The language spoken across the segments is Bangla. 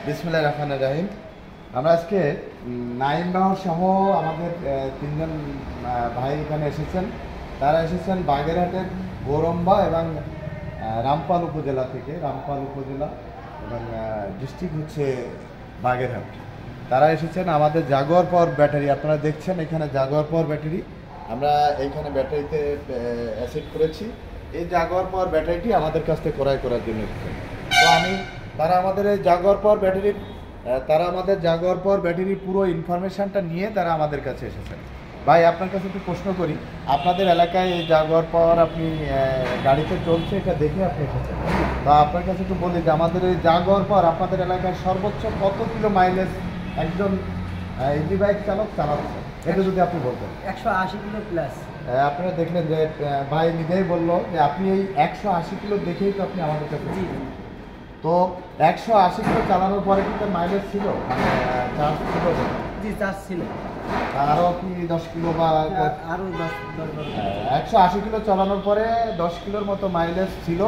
বিসমিল্লাহির রহমানির রহিম। আমরা আজকে নাইম বাহর সহ আমাদের তিনজন ভাই এখানে এসেছেন। তারা এসেছেন বাগেরহাটের গৌরম্বা এবং রামপাল উপজেলা থেকে। রামপাল উপজেলা এবং ডিস্ট্রিক্ট হচ্ছে বাগেরহাট। তারা এসেছেন আমাদের জাগুয়ার পাওয়ার ব্যাটারি, আপনারা দেখছেন এখানে জাগুয়ার পাওয়ার ব্যাটারি আমরা এইখানে ব্যাটারিতে অ্যাসেট করেছি। এই জাগুয়ার পাওয়ার ব্যাটারিটি আমাদের কাছ থেকে ক্রয় করার জন্য এসেছেন। তো তারা আমাদের এই জাগুয়ার পাওয়ার ব্যাটারির পুরো ইনফরমেশনটা নিয়ে তারা আমাদের কাছে এসেছেন। ভাই, আপনার কাছে একটু প্রশ্ন করি, আপনাদের এলাকায় এই জাগুয়ার পাওয়ার আপনি গাড়িতে চলছে এটা দেখে আপনি এসেছেন, তো আপনার কাছে একটু বলি যে আমাদের এই জাগুয়ার পাওয়ার আপনাদের এলাকায় সর্বোচ্চ কত কিলো মাইলেজ একজন ইজি বাইক চালক চালাচ্ছে, এটা যদি আপনি বলতেন। 180 কিলো প্লাস। আপনারা দেখলেন যে ভাই নিজেই বললো যে আপনি এই 180 কিলো দেখেই তো আপনি আমাদের কাছে। তো 180 কিলো চালানোর পরে কিন্তু মাইলেজ ছিল, মানে চার্জ ছিল? জি, চার্জ ছিল। আরও কি 10 কিলো বা আরও 10 180 কিলো চালানোর পরে 10 কিলোর মতো মাইলেজ ছিল।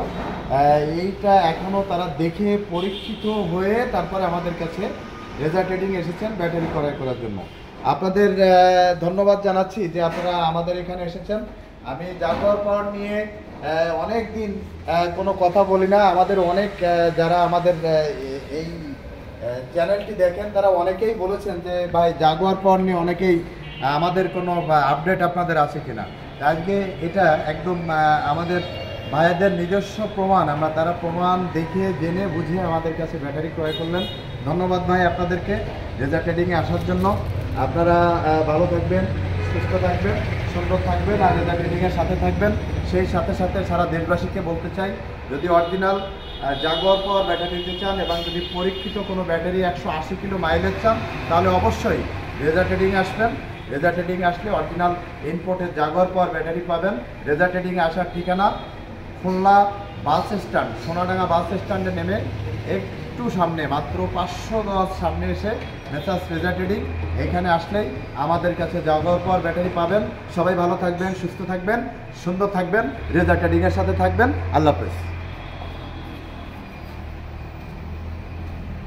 এইটা এখনও তারা দেখে পরীক্ষিত হয়ে তারপরে আমাদের কাছে রেজা ট্রেডিং এসেছেন ব্যাটারি ক্রয় করার জন্য। আপনাদের ধন্যবাদ জানাচ্ছি যে আপনারা আমাদের এখানে এসেছেন। আমি জাগুয়ার পাওয়ার নিয়ে অনেক দিন কোনো কথা বলি না। আমাদের অনেক যারা আমাদের এই চ্যানেলটি দেখেন তারা অনেকেই বলেছেন যে ভাই জাগুয়ার পাওয়ার নিয়ে অনেকেই আমাদের কোনো আপডেট আপনাদের আছে কিনা। আজকে এটা একদম আমাদের ভাইদের নিজস্ব প্রমাণ, তারা প্রমাণ দেখে জেনে বুঝে আমাদের কাছে ব্যাটারি ক্রয় করলেন। ধন্যবাদ ভাই আপনাদেরকে রেজা ট্রেডিংয়ে আসার জন্য। আপনারা ভালো থাকবেন, সুস্থ থাকবেন, সুন্দর থাকবেন আর রেজা ট্রেডিংয়ের সাথে থাকবেন। সেই সাথে সাথে সারা দেশবাসীকে বলতে চাই, যদি অরিজিনাল জাগুয়ার পাওয়ার ব্যাটারি নিতে চান এবং যদি পরীক্ষিত কোনো ব্যাটারি 180 কিলো মাইলেজ চান তাহলে অবশ্যই রেজা ট্রেডিংয়ে আসবেন। রেজা ট্রেডিংয়ে আসলে অরিজিনাল ইম্পোর্টের জাগুয়ার পাওয়ার ব্যাটারি পাবেন। রেজা ট্রেডিংয়ে আসার ঠিকানা খুলনা বাস স্ট্যান্ড, সোনাডাঙ্গা বাস স্ট্যান্ডে নেমে একটু সামনে, মাত্র 500 গজ সামনে এসে মেসার্স রেজা ট্রেডিং, এখানে আসলেই আমাদের কাছে জাগুয়ার পাওয়ার ব্যাটারি পাবেন। সবাই ভালো থাকবেন, সুস্থ থাকবেন, সুন্দর থাকবেন, রেজা ট্রেডিংয়ের সাথে থাকবেন। আল্লাহ হাফেজ।